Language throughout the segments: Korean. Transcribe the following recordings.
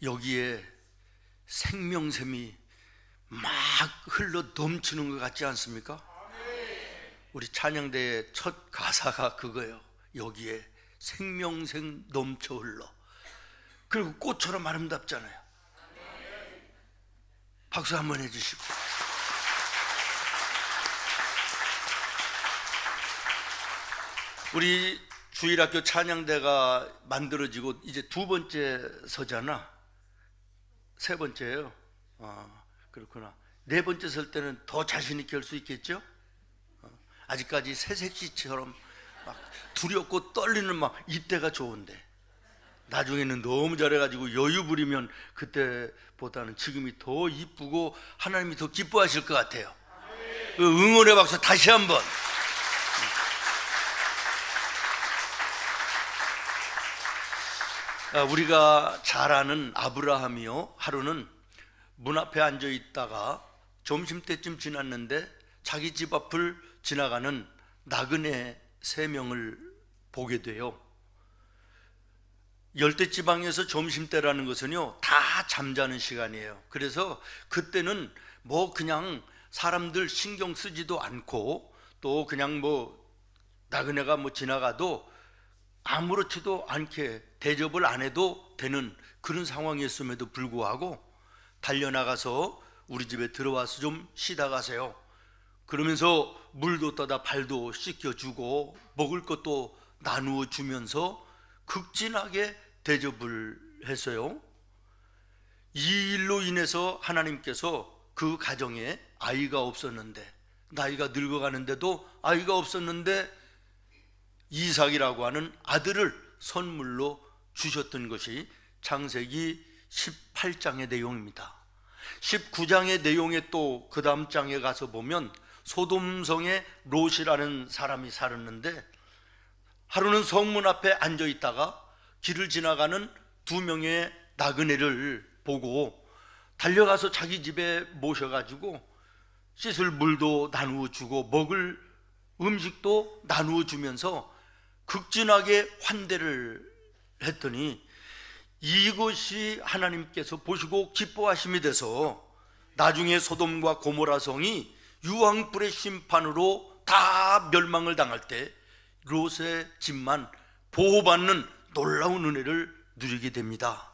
여기에 생명샘이 막 흘러 넘치는 것 같지 않습니까? 우리 찬양대의 첫 가사가 그거예요. 여기에 생명샘 넘쳐 흘러. 그리고 꽃처럼 아름답잖아요. 박수 한번 해주시고. 우리 주일학교 찬양대가 만들어지고 이제 두 번째 서잖아. 세 번째예요. 그렇구나. 네 번째 설 때는 더 자신 있게 할 수 있겠죠? 아직까지 새색시처럼 막 두렵고 떨리는 막 이때가 좋은데, 나중에는 너무 잘해가지고 여유 부리면 그때보다는 지금이 더 이쁘고 하나님이 더 기뻐하실 것 같아요. 응원의 박수 다시 한번. 우리가 잘 아는 아브라함이요, 하루는 문 앞에 앉아 있다가 점심때쯤 지났는데 자기 집 앞을 지나가는 나그네 3명을 보게 돼요. 열대지방에서 점심때라는 것은요, 다 잠자는 시간이에요. 그래서 그때는 뭐 그냥 사람들 신경 쓰지도 않고, 또 그냥 뭐 나그네가 뭐 지나가도 아무렇지도 않게 대접을 안 해도 되는 그런 상황이었음에도 불구하고 달려나가서 우리 집에 들어와서 좀 쉬다 가세요. 그러면서 물도 떠다 발도 씻겨주고 먹을 것도 나누어 주면서 극진하게 대접을 했어요. 이 일로 인해서 하나님께서 그 가정에 아이가 없었는데, 나이가 늙어가는데도 아이가 없었는데 이삭이라고 하는 아들을 선물로 주셨던 것이 창세기 18장의 내용입니다. 19장의 내용에 또 그 다음 장에 가서 보면 소돔성에 롯이라는 사람이 살았는데, 하루는 성문 앞에 앉아 있다가 길을 지나가는 2명의 나그네를 보고 달려가서 자기 집에 모셔가지고 씻을 물도 나누어 주고 먹을 음식도 나누어 주면서 극진하게 환대를 했더니, 이것이 하나님께서 보시고 기뻐하심이 돼서 나중에 소돔과 고모라 성이 유황불의 심판으로 다 멸망을 당할 때 롯의 집만 보호받는 놀라운 은혜를 누리게 됩니다.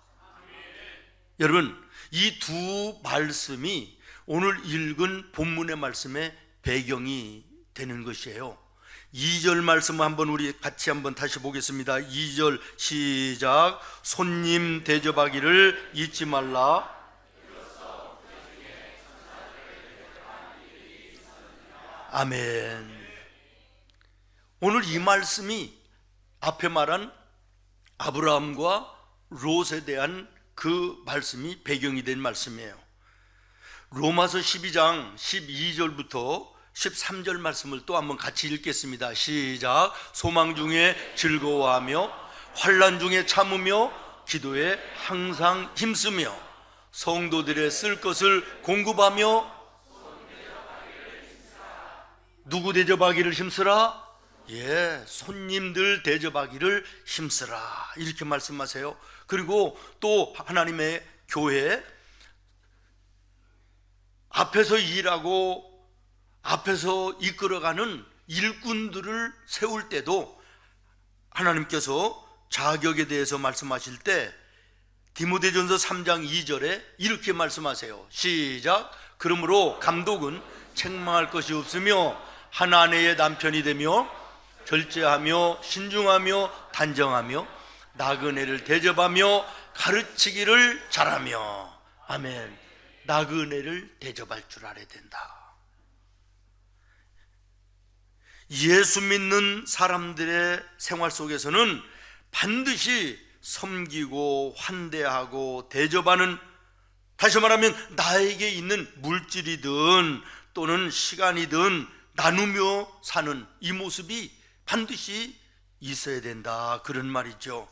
여러분, 이 두 말씀이 오늘 읽은 본문의 말씀의 배경이 되는 것이에요. 2절 말씀 한번 우리 같이 한번 다시 보겠습니다. 2절 시작. 손님 대접하기를 잊지 말라. 아멘. 오늘 이 말씀이 앞에 말한 아브라함과 롯에 대한 그 말씀이 배경이 된 말씀이에요. 로마서 12장 12절부터 13절 말씀을 또 한번 같이 읽겠습니다. 시작. 소망 중에 즐거워하며 환난 중에 참으며 기도에 항상 힘쓰며 성도들의 쓸 것을 공급하며. 누구 대접하기를 힘쓰라? 예, 손님들 대접하기를 힘쓰라, 이렇게 말씀하세요. 그리고 또 하나님의 교회 앞에서 일하고 앞에서 이끌어가는 일꾼들을 세울 때도 하나님께서 자격에 대해서 말씀하실 때 디모데전서 3장 2절에 이렇게 말씀하세요. 시작. 그러므로 감독은 책망할 것이 없으며 한 아내의 남편이 되며 절제하며 신중하며 단정하며 나그네를 대접하며 가르치기를 잘하며. 아멘. 나그네를 대접할 줄 알아야 된다. 예수 믿는 사람들의 생활 속에서는 반드시 섬기고 환대하고 대접하는, 다시 말하면 나에게 있는 물질이든 또는 시간이든 나누며 사는 이 모습이 반드시 있어야 된다, 그런 말이죠.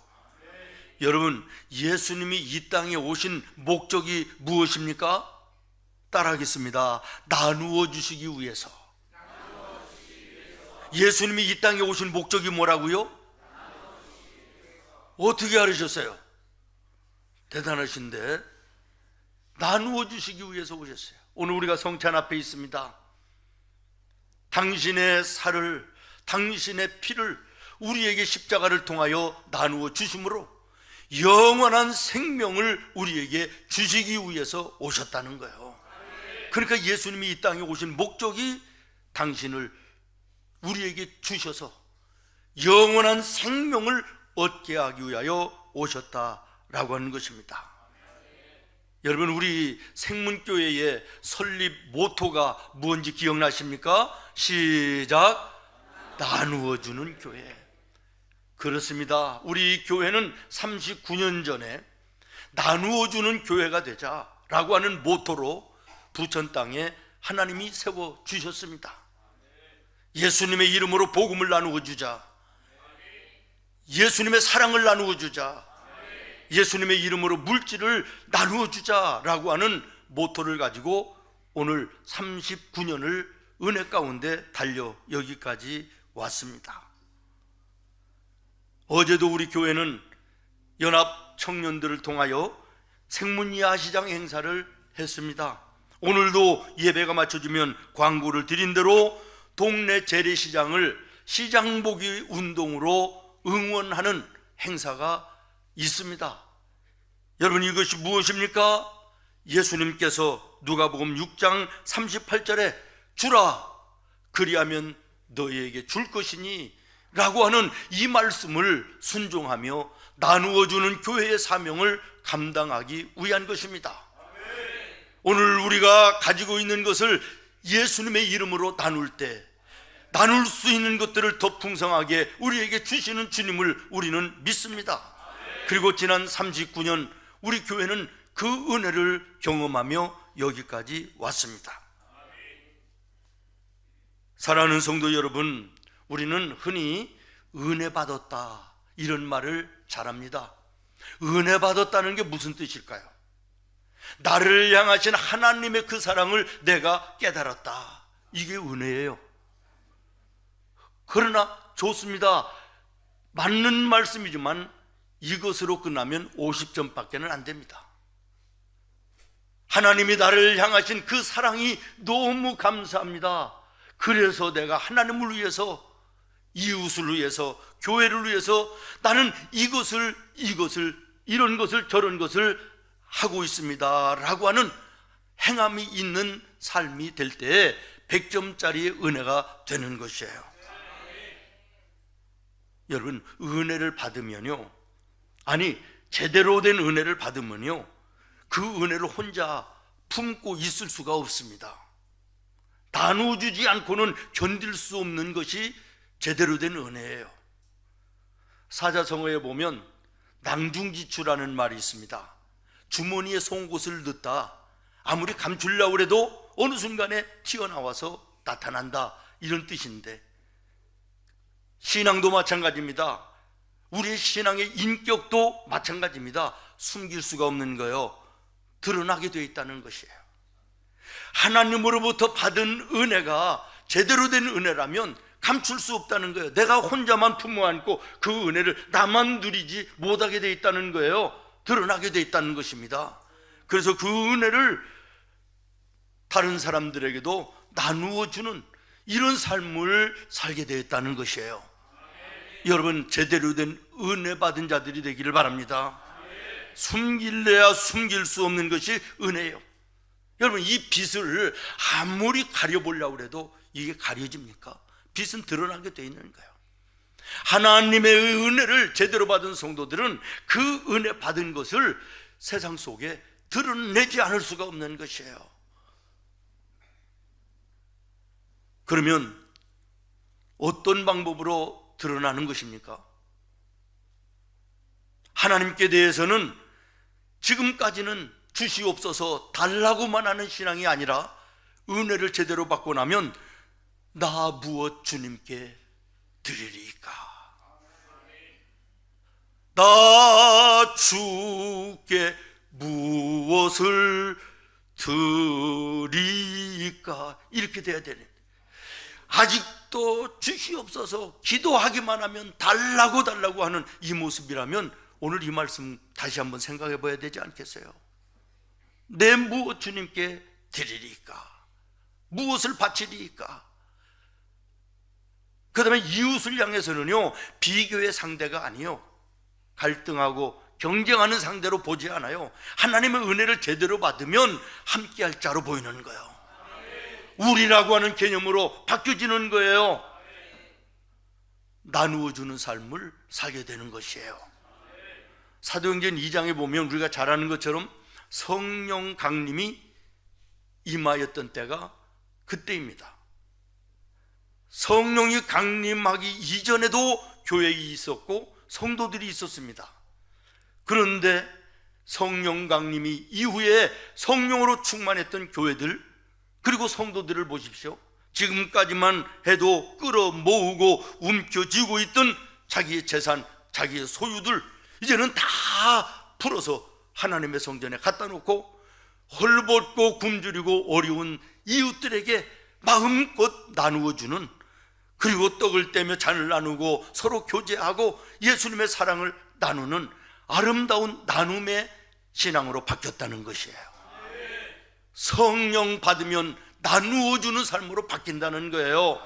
여러분, 예수님이 이 땅에 오신 목적이 무엇입니까? 따라하겠습니다. 나누어 주시기 위해서. 예수님이 이 땅에 오신 목적이 뭐라고요? 어떻게 알으셨어요? 대단하신데 나누어 주시기 위해서 오셨어요. 오늘 우리가 성찬 앞에 있습니다. 당신의 살을, 당신의 피를 우리에게 십자가를 통하여 나누어 주심으로 영원한 생명을 우리에게 주시기 위해서 오셨다는 거예요. 그러니까 예수님이 이 땅에 오신 목적이 당신을 우리에게 주셔서 영원한 생명을 얻게 하기 위하여 오셨다라고 하는 것입니다. 여러분, 우리 생문교회의 설립 모토가 무엇인지 기억나십니까? 시작! 나누어주는 교회. 그렇습니다. 우리 교회는 39년 전에 나누어주는 교회가 되자라고 하는 모토로 부천 땅에 하나님이 세워주셨습니다. 예수님의 이름으로 복음을 나누어 주자, 예수님의 사랑을 나누어 주자, 예수님의 이름으로 물질을 나누어 주자라고 하는 모토를 가지고 오늘 39년을 은혜 가운데 달려 여기까지 왔습니다. 어제도 우리 교회는 연합 청년들을 통하여 생문 야시장 행사를 했습니다. 오늘도 예배가 맞춰지면 광고를 드린 대로 동네 재래시장을 시장보기 운동으로 응원하는 행사가 있습니다. 여러분, 이것이 무엇입니까? 예수님께서 누가복음 6장 38절에 주라, 그리하면 너희에게 줄 것이니 라고 하는 이 말씀을 순종하며 나누어주는 교회의 사명을 감당하기 위한 것입니다. 오늘 우리가 가지고 있는 것을 예수님의 이름으로 나눌 때 나눌 수 있는 것들을 더 풍성하게 우리에게 주시는 주님을 우리는 믿습니다. 그리고 지난 39년 우리 교회는 그 은혜를 경험하며 여기까지 왔습니다. 사랑하는 성도 여러분, 우리는 흔히 은혜 받았다 이런 말을 잘합니다. 은혜 받았다는 게 무슨 뜻일까요? 나를 향하신 하나님의 그 사랑을 내가 깨달았다, 이게 은혜예요. 그러나 좋습니다. 맞는 말씀이지만 이것으로 끝나면 50점밖에는 안 됩니다. 하나님이 나를 향하신 그 사랑이 너무 감사합니다. 그래서 내가 하나님을 위해서, 이웃을 위해서, 교회를 위해서 나는 이것을 이런 것을 저런 것을 하고 있습니다 라고 하는 행함이 있는 삶이 될 때 100점짜리의 은혜가 되는 것이에요. 여러분, 은혜를 받으면요, 아니 제대로 된 은혜를 받으면요, 그 은혜를 혼자 품고 있을 수가 없습니다. 나눠주지 않고는 견딜 수 없는 것이 제대로 된 은혜예요. 사자성어에 보면 낭중지추라는 말이 있습니다. 주머니에 송곳을 넣다 아무리 감추려고 해도 어느 순간에 튀어나와서 나타난다, 이런 뜻인데 신앙도 마찬가지입니다. 우리의 신앙의 인격도 마찬가지입니다. 숨길 수가 없는 거예요. 드러나게 되어 있다는 것이에요. 하나님으로부터 받은 은혜가 제대로 된 은혜라면 감출 수 없다는 거예요. 내가 혼자만 품어 안고 그 은혜를 나만 누리지 못하게 되어 있다는 거예요. 드러나게 되어 있다는 것입니다. 그래서 그 은혜를 다른 사람들에게도 나누어 주는 이런 삶을 살게 되었다는 것이에요. 여러분, 제대로 된 은혜 받은 자들이 되기를 바랍니다. 숨길래야 숨길 수 없는 것이 은혜예요. 여러분, 이 빛을 아무리 가려보려고 해도 이게 가려집니까? 빛은 드러나게 되어 있는 거예요. 하나님의 은혜를 제대로 받은 성도들은 그 은혜 받은 것을 세상 속에 드러내지 않을 수가 없는 것이에요. 그러면 어떤 방법으로 드러나는 것입니까? 하나님께 대해서는 지금까지는 주시옵소서 달라고만 하는 신앙이 아니라 은혜를 제대로 받고 나면 나 무엇 주님께 드리리까? 나 주께 무엇을 드리까? 이렇게 돼야 되는데 아직도 주시옵소서 기도하기만 하면 달라고 하는 이 모습이라면 오늘 이 말씀 다시 한번 생각해 봐야 되지 않겠어요? 내 무엇 주님께 드리리까? 무엇을 바치리까? 그 다음에 이웃을 향해서는요, 비교의 상대가 아니요, 갈등하고 경쟁하는 상대로 보지 않아요. 하나님의 은혜를 제대로 받으면 함께할 자로 보이는 거예요. 우리라고 하는 개념으로 바뀌어지는 거예요. 나누어 주는 삶을 살게 되는 것이에요. 사도행전 2장에 보면 우리가 잘 아는 것처럼 성령 강림이 임하였던 때가 그때입니다. 성령이 강림하기 이전에도 교회에 있었고 성도들이 있었습니다. 그런데 성령 강림이 이후에 성령으로 충만했던 교회들, 그리고 성도들을 보십시오. 지금까지만 해도 끌어모으고 움켜쥐고 있던 자기의 재산, 자기의 소유들, 이제는 다 풀어서 하나님의 성전에 갖다 놓고 헐벗고 굶주리고 어려운 이웃들에게 마음껏 나누어 주는, 그리고 떡을 떼며 잔을 나누고 서로 교제하고 예수님의 사랑을 나누는 아름다운 나눔의 신앙으로 바뀌었다는 것이에요. 성령 받으면 나누어 주는 삶으로 바뀐다는 거예요.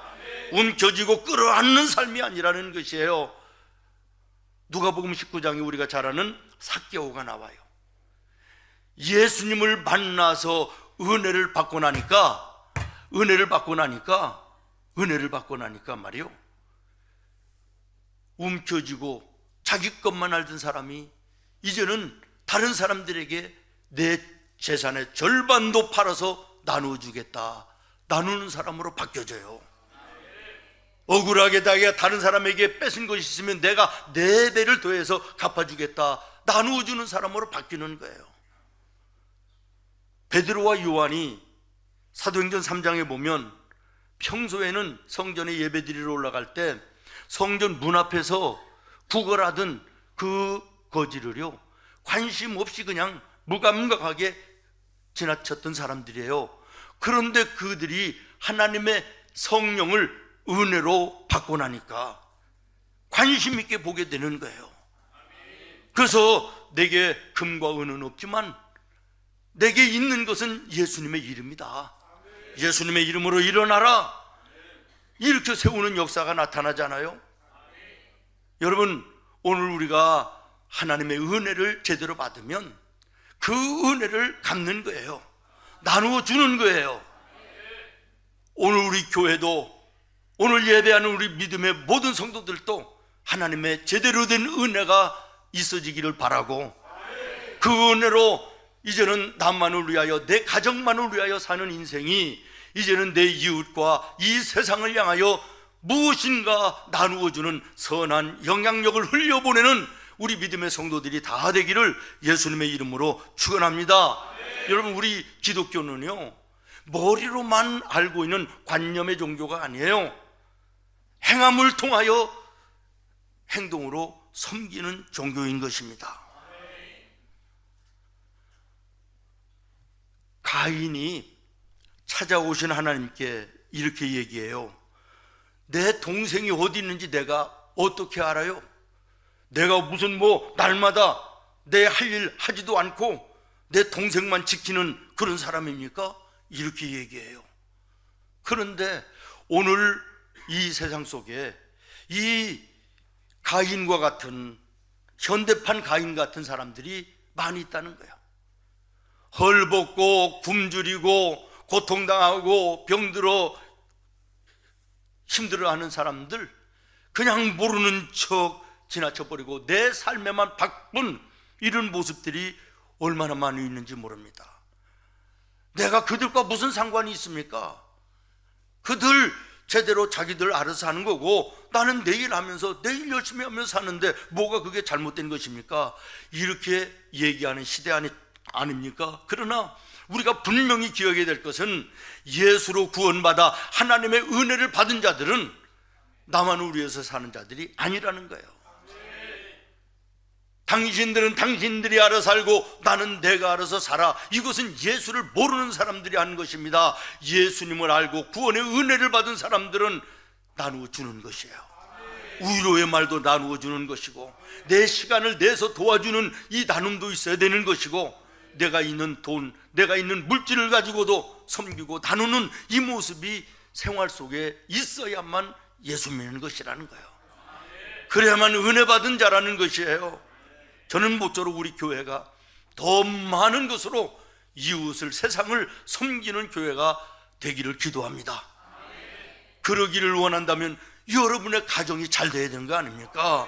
움켜쥐고 끌어안는 삶이 아니라는 것이에요. 누가복음 19장에 우리가 잘 아는 삭개오가 나와요. 예수님을 만나서 은혜를 받고 나니까 말이요, 움켜쥐고 자기 것만 알던 사람이 이제는 다른 사람들에게 내 재산의 절반도 팔아서 나누어주겠다, 나누는 사람으로 바뀌어져요. 억울하게 자기가 다른 사람에게 뺏은 것이 있으면 내가 4배를 더해서 갚아주겠다, 나누어주는 사람으로 바뀌는 거예요. 베드로와 요한이 사도행전 3장에 보면 평소에는 성전에 예배드리러 올라갈 때 성전 문 앞에서 구걸하던 그 거지를요, 관심 없이 그냥 무감각하게 지나쳤던 사람들이에요. 그런데 그들이 하나님의 성령을 은혜로 받고 나니까 관심 있게 보게 되는 거예요. 그래서 내게 금과 은은 없지만 내게 있는 것은 예수님의 이름이다, 예수님의 이름으로 일어나라, 이렇게 세우는 역사가 나타나잖아요. 여러분, 오늘 우리가 하나님의 은혜를 제대로 받으면 그 은혜를 갚는 거예요. 나누어 주는 거예요. 오늘 우리 교회도, 오늘 예배하는 우리 믿음의 모든 성도들도 하나님의 제대로 된 은혜가 있어지기를 바라고, 그 은혜로 이제는 나만을 위하여, 내 가정만을 위하여 사는 인생이 이제는 내 이웃과 이 세상을 향하여 무엇인가 나누어주는 선한 영향력을 흘려보내는 우리 믿음의 성도들이 다 되기를 예수님의 이름으로 축원합니다. 여러분, 우리 기독교는요, 머리로만 알고 있는 관념의 종교가 아니에요. 행함을 통하여 행동으로 섬기는 종교인 것입니다. 가인이 찾아오신 하나님께 이렇게 얘기해요. 내 동생이 어디 있는지 내가 어떻게 알아요? 내가 무슨 날마다 내 할 일 하지도 않고 내 동생만 지키는 그런 사람입니까? 이렇게 얘기해요. 그런데 오늘 이 세상 속에 이 가인과 같은, 현대판 가인 같은 사람들이 많이 있다는 거야. 헐벗고 굶주리고 고통당하고 병들어 힘들어하는 사람들, 그냥 모르는 척 지나쳐버리고 내 삶에만 바쁜 이런 모습들이 얼마나 많이 있는지 모릅니다. 내가 그들과 무슨 상관이 있습니까? 그들 제대로 자기들 알아서 하는 거고, 나는 내일 하면서, 내일 열심히 하면서 사는데 뭐가 그게 잘못된 것입니까? 이렇게 얘기하는 시대 아닙니까? 그러나 우리가 분명히 기억해야 될 것은, 예수로 구원받아 하나님의 은혜를 받은 자들은 나만을 위해서 사는 자들이 아니라는 거예요. 당신들은 당신들이 알아서 살고 나는 내가 알아서 살아, 이것은 예수를 모르는 사람들이 하는 것입니다. 예수님을 알고 구원의 은혜를 받은 사람들은 나누어 주는 것이에요. 위로의 말도 나누어 주는 것이고, 내 시간을 내서 도와주는 이 나눔도 있어야 되는 것이고, 내가 있는 돈, 내가 있는 물질을 가지고도 섬기고 나누는 이 모습이 생활 속에 있어야만 예수 믿는 것이라는 거예요. 그래야만 은혜 받은 자라는 것이에요. 저는 모쪼록 우리 교회가 더 많은 것으로 이웃을, 세상을 섬기는 교회가 되기를 기도합니다. 그러기를 원한다면 여러분의 가정이 잘 돼야 되는 거 아닙니까?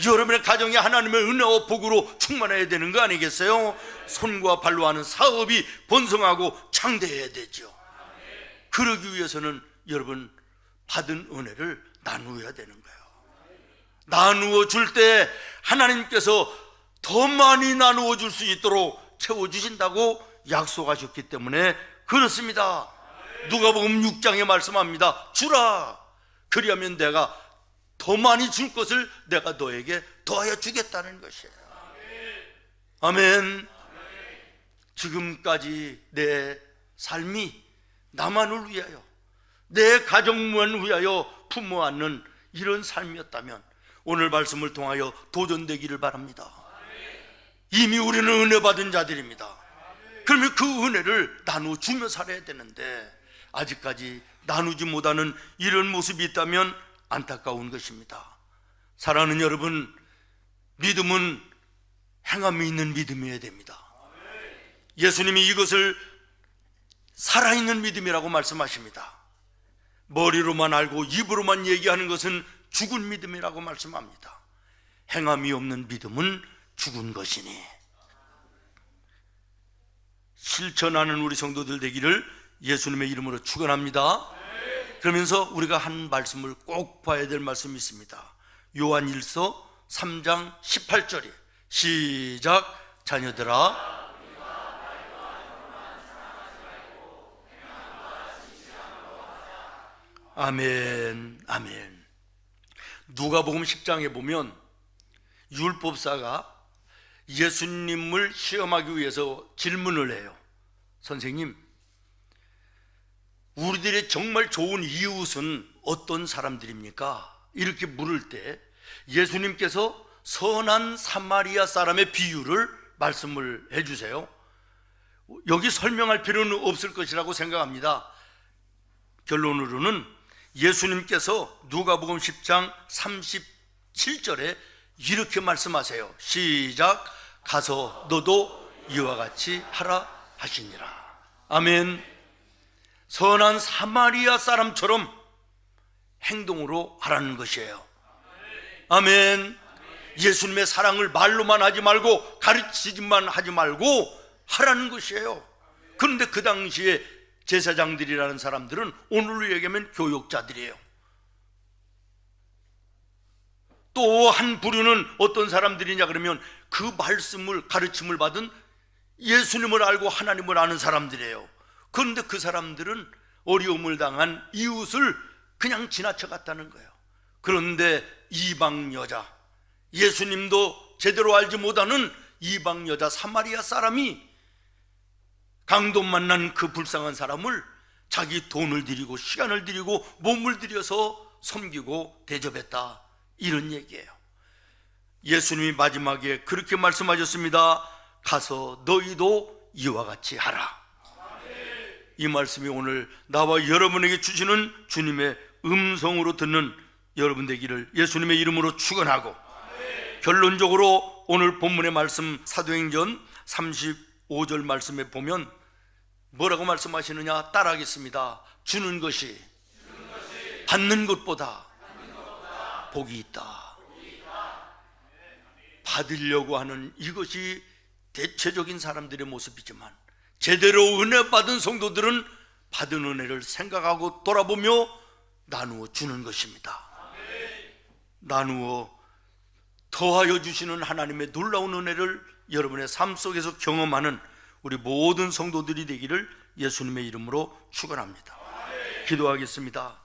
여러분의 가정이 하나님의 은혜와 복으로 충만해야 되는 거 아니겠어요? 손과 발로 하는 사업이 번성하고 창대해야 되죠. 그러기 위해서는 여러분 받은 은혜를 나누어야 되는 거예요. 나누어 줄 때 하나님께서 더 많이 나누어 줄 수 있도록 채워주신다고 약속하셨기 때문에 그렇습니다. 누가복음 6장에 말씀합니다. 주라, 그리하면 내가 더 많이 줄 것을 내가 너에게 더하여 주겠다는 것이에요. 아멘. 지금까지 내 삶이 나만을 위하여, 내 가정만 위하여 품어 안는 이런 삶이었다면 오늘 말씀을 통하여 도전되기를 바랍니다. 이미 우리는 은혜 받은 자들입니다. 그러면 그 은혜를 나눠주며 살아야 되는데 아직까지 나누지 못하는 이런 모습이 있다면 안타까운 것입니다. 사랑하는 여러분, 믿음은 행함이 있는 믿음이어야 됩니다. 예수님이 이것을 살아있는 믿음이라고 말씀하십니다. 머리로만 알고 입으로만 얘기하는 것은 죽은 믿음이라고 말씀합니다. 행함이 없는 믿음은 죽은 것이니. 실천하는 우리 성도들 되기를 예수님의 이름으로 축원합니다. 그러면서 우리가 한 말씀을 꼭 봐야 될 말씀이 있습니다. 요한일서 3장 18절에 시작. 자녀들아, 아멘, 아멘. 누가복음 10장에 보면 율법사가 예수님을 시험하기 위해서 질문을 해요. 선생님, 우리들의 정말 좋은 이웃은 어떤 사람들입니까? 이렇게 물을 때 예수님께서 선한 사마리아 사람의 비유를 말씀을 해주세요. 여기 설명할 필요는 없을 것이라고 생각합니다. 결론으로는 예수님께서 누가복음 10장 37절에 이렇게 말씀하세요. 시작. 가서 너도 이와 같이 하라 하시니라. 아멘. 선한 사마리아 사람처럼 행동으로 하라는 것이에요. 아멘. 예수님의 사랑을 말로만 하지 말고 가르치기만 하지 말고 하라는 것이에요. 그런데 그 당시에 제사장들이라는 사람들은 오늘로 얘기하면 교역자들이에요. 또 한 부류는 어떤 사람들이냐 그러면 그 말씀을, 가르침을 받은 예수님을 알고 하나님을 아는 사람들이에요. 그런데 그 사람들은 어려움을 당한 이웃을 그냥 지나쳐 갔다는 거예요. 그런데 이방 여자, 예수님도 제대로 알지 못하는 이방 여자 사마리아 사람이 강도 만난 그 불쌍한 사람을 자기 돈을 들이고 시간을 들이고 몸을 들여서 섬기고 대접했다, 이런 얘기예요. 예수님이 마지막에 그렇게 말씀하셨습니다. 가서 너희도 이와 같이 하라. 이 말씀이 오늘 나와 여러분에게 주시는 주님의 음성으로 듣는 여러분 되기를 예수님의 이름으로 축원하고, 결론적으로 오늘 본문의 말씀 사도행전 35절 말씀에 보면 뭐라고 말씀하시느냐 따라하겠습니다. 주는 것이 받는 것보다 복이 있다. 받으려고 하는 이것이 대체적인 사람들의 모습이지만 제대로 은혜 받은 성도들은 받은 은혜를 생각하고 돌아보며 나누어 주는 것입니다. 나누어 더하여 주시는 하나님의 놀라운 은혜를 여러분의 삶 속에서 경험하는 우리 모든 성도들이 되기를 예수님의 이름으로 축원합니다. 기도하겠습니다.